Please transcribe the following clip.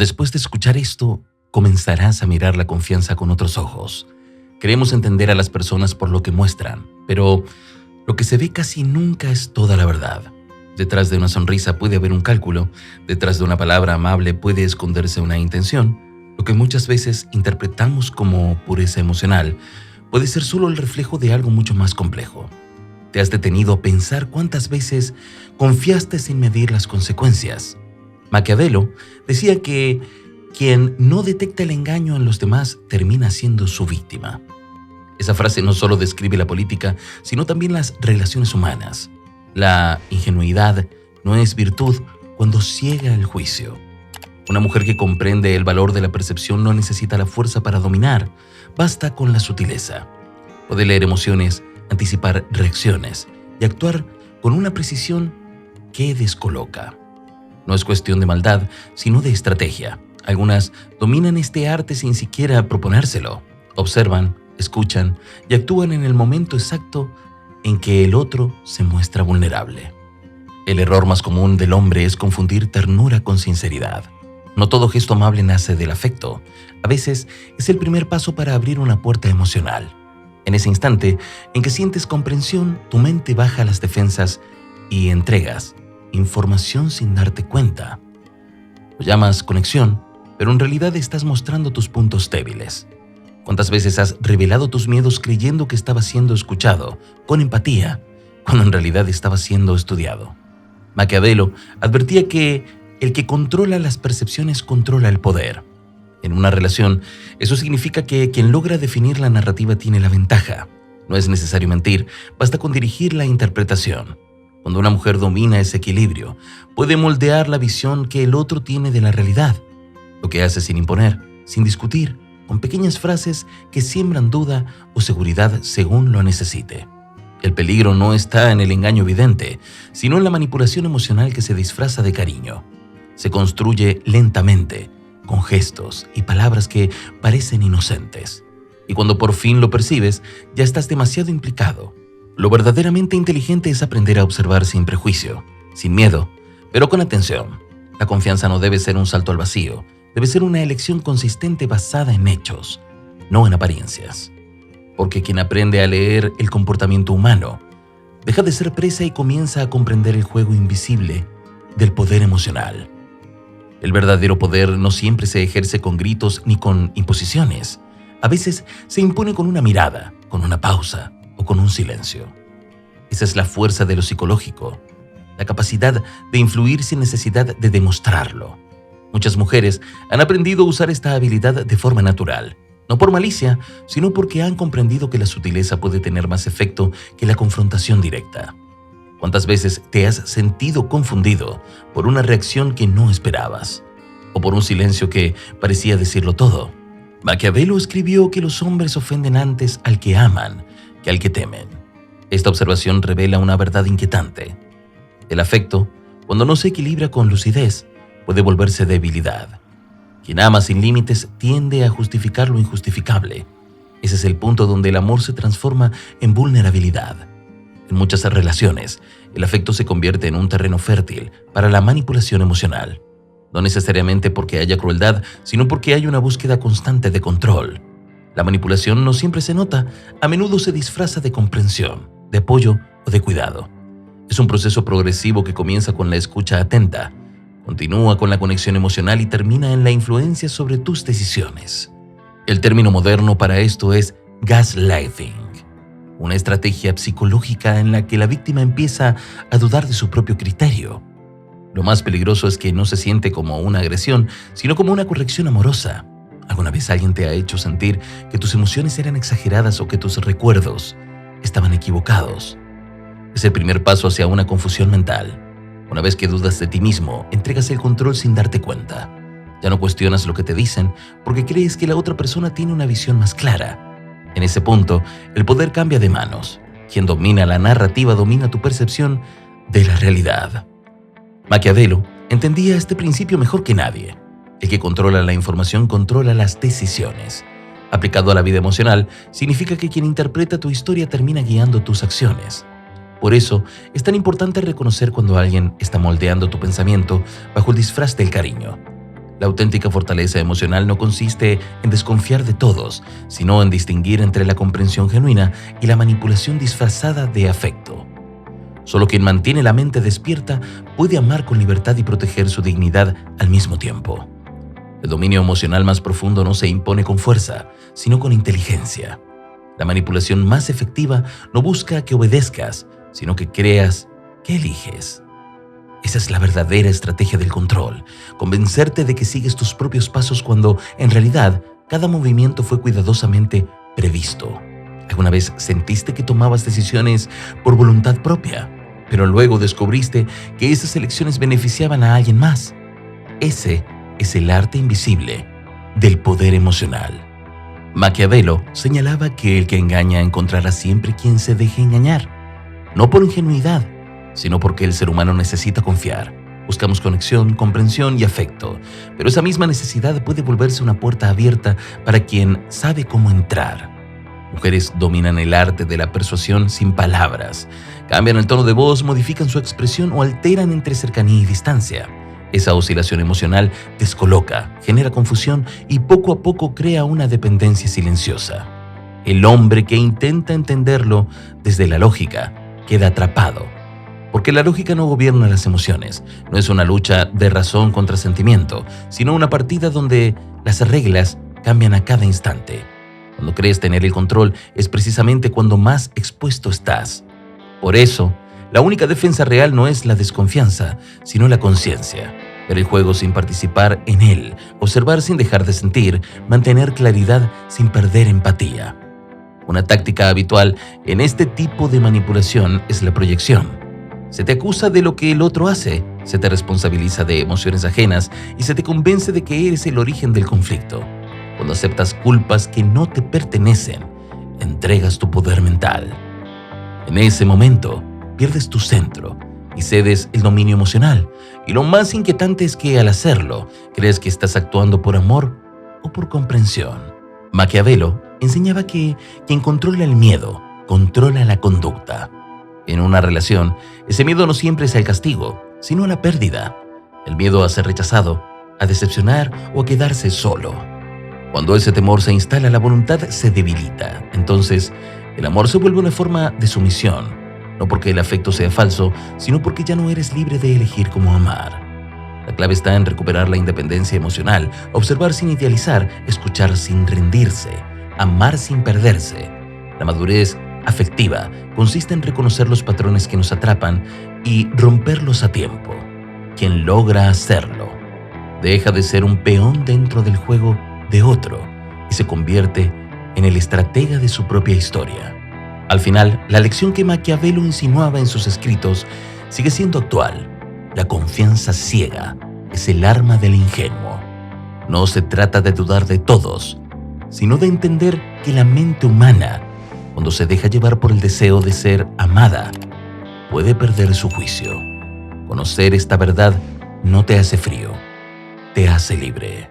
Después de escuchar esto, comenzarás a mirar la confianza con otros ojos. Queremos entender a las personas por lo que muestran, pero lo que se ve casi nunca es toda la verdad. Detrás de una sonrisa puede haber un cálculo, detrás de una palabra amable puede esconderse una intención. Lo que muchas veces interpretamos como pureza emocional puede ser solo el reflejo de algo mucho más complejo. ¿Te has detenido a pensar cuántas veces confiaste sin medir las consecuencias? Maquiavelo decía que quien no detecta el engaño en los demás termina siendo su víctima. Esa frase no solo describe la política, sino también las relaciones humanas. La ingenuidad no es virtud cuando ciega el juicio. Una mujer que comprende el valor de la percepción no necesita la fuerza para dominar, basta con la sutileza. Puede leer emociones, anticipar reacciones y actuar con una precisión que descoloca. No es cuestión de maldad, sino de estrategia. Algunas dominan este arte sin siquiera proponérselo. Observan, escuchan y actúan en el momento exacto en que el otro se muestra vulnerable. El error más común del hombre es confundir ternura con sinceridad. No todo gesto amable nace del afecto. A veces es el primer paso para abrir una puerta emocional. En ese instante en que sientes comprensión, tu mente baja las defensas y entregas información sin darte cuenta. Lo llamas conexión, pero en realidad estás mostrando tus puntos débiles. ¿Cuántas veces has revelado tus miedos creyendo que estabas siendo escuchado, con empatía, cuando en realidad estabas siendo estudiado? Maquiavelo advertía que el que controla las percepciones controla el poder. En una relación, eso significa que quien logra definir la narrativa tiene la ventaja. No es necesario mentir, basta con dirigir la interpretación. Cuando una mujer domina ese equilibrio, puede moldear la visión que el otro tiene de la realidad. Lo que hace sin imponer, sin discutir, con pequeñas frases que siembran duda o seguridad según lo necesite. El peligro no está en el engaño evidente, sino en la manipulación emocional que se disfraza de cariño. Se construye lentamente, con gestos y palabras que parecen inocentes. Y cuando por fin lo percibes, ya estás demasiado implicado. Lo verdaderamente inteligente es aprender a observar sin prejuicio, sin miedo, pero con atención. La confianza no debe ser un salto al vacío, debe ser una elección consistente basada en hechos, no en apariencias. Porque quien aprende a leer el comportamiento humano, deja de ser presa y comienza a comprender el juego invisible del poder emocional. El verdadero poder no siempre se ejerce con gritos ni con imposiciones. A veces se impone con una mirada, con una pausa o con un silencio. Esa es la fuerza de lo psicológico, la capacidad de influir sin necesidad de demostrarlo. Muchas mujeres han aprendido a usar esta habilidad de forma natural, no por malicia, sino porque han comprendido que la sutileza puede tener más efecto que la confrontación directa. ¿Cuántas veces te has sentido confundido por una reacción que no esperabas? ¿O por un silencio que parecía decirlo todo? Maquiavelo escribió que los hombres ofenden antes al que aman que al que temen. Esta observación revela una verdad inquietante. El afecto, cuando no se equilibra con lucidez, puede volverse debilidad. Quien ama sin límites tiende a justificar lo injustificable. Ese es el punto donde el amor se transforma en vulnerabilidad. En muchas relaciones, el afecto se convierte en un terreno fértil para la manipulación emocional. No necesariamente porque haya crueldad, sino porque hay una búsqueda constante de control. La manipulación no siempre se nota, a menudo se disfraza de comprensión, de apoyo o de cuidado. Es un proceso progresivo que comienza con la escucha atenta, continúa con la conexión emocional y termina en la influencia sobre tus decisiones. El término moderno para esto es gaslighting, una estrategia psicológica en la que la víctima empieza a dudar de su propio criterio. Lo más peligroso es que no se siente como una agresión, sino como una corrección amorosa. ¿Alguna vez alguien te ha hecho sentir que tus emociones eran exageradas o que tus recuerdos estaban equivocados? Es el primer paso hacia una confusión mental. Una vez que dudas de ti mismo, entregas el control sin darte cuenta. Ya no cuestionas lo que te dicen porque crees que la otra persona tiene una visión más clara. En ese punto, el poder cambia de manos. Quien domina la narrativa domina tu percepción de la realidad. Maquiavelo entendía este principio mejor que nadie. El que controla la información controla las decisiones. Aplicado a la vida emocional, significa que quien interpreta tu historia termina guiando tus acciones. Por eso, es tan importante reconocer cuando alguien está moldeando tu pensamiento bajo el disfraz del cariño. La auténtica fortaleza emocional no consiste en desconfiar de todos, sino en distinguir entre la comprensión genuina y la manipulación disfrazada de afecto. Solo quien mantiene la mente despierta puede amar con libertad y proteger su dignidad al mismo tiempo. El dominio emocional más profundo no se impone con fuerza, sino con inteligencia. La manipulación más efectiva no busca que obedezcas, sino que creas que eliges. Esa es la verdadera estrategia del control, convencerte de que sigues tus propios pasos cuando, en realidad, cada movimiento fue cuidadosamente previsto. ¿Alguna vez sentiste que tomabas decisiones por voluntad propia, pero luego descubriste que esas elecciones beneficiaban a alguien más? Ese es el arte invisible del poder emocional. Maquiavelo señalaba que el que engaña encontrará siempre quien se deje engañar, no por ingenuidad, sino porque el ser humano necesita confiar. Buscamos conexión, comprensión y afecto, pero esa misma necesidad puede volverse una puerta abierta para quien sabe cómo entrar. Mujeres dominan el arte de la persuasión sin palabras. Cambian el tono de voz, modifican su expresión o alteran entre cercanía y distancia. Esa oscilación emocional descoloca, genera confusión y poco a poco crea una dependencia silenciosa. El hombre que intenta entenderlo desde la lógica queda atrapado, porque la lógica no gobierna las emociones. No es una lucha de razón contra sentimiento, sino una partida donde las reglas cambian a cada instante. Cuando crees tener el control es precisamente cuando más expuesto estás. Por eso, la única defensa real no es la desconfianza, sino la conciencia. Ver el juego sin participar en él, observar sin dejar de sentir, mantener claridad sin perder empatía. Una táctica habitual en este tipo de manipulación es la proyección. Se te acusa de lo que el otro hace, se te responsabiliza de emociones ajenas y se te convence de que eres el origen del conflicto. Cuando aceptas culpas que no te pertenecen, entregas tu poder mental. En ese momento, pierdes tu centro y cedes el dominio emocional. Y lo más inquietante es que al hacerlo, crees que estás actuando por amor o por comprensión. Maquiavelo enseñaba que quien controla el miedo, controla la conducta. En una relación, ese miedo no siempre es el castigo, sino la pérdida. El miedo a ser rechazado, a decepcionar o a quedarse solo. Cuando ese temor se instala, la voluntad se debilita. Entonces, el amor se vuelve una forma de sumisión, no porque el afecto sea falso, sino porque ya no eres libre de elegir cómo amar. La clave está en recuperar la independencia emocional, observar sin idealizar, escuchar sin rendirse, amar sin perderse. La madurez afectiva consiste en reconocer los patrones que nos atrapan y romperlos a tiempo. Quien logra hacerlo, deja de ser un peón dentro del juego de otro y se convierte en el estratega de su propia historia. Al final, la lección que Maquiavelo insinuaba en sus escritos sigue siendo actual. La confianza ciega es el arma del ingenuo. No se trata de dudar de todos, sino de entender que la mente humana, cuando se deja llevar por el deseo de ser amada, puede perder su juicio. Conocer esta verdad no te hace frío, te hace libre.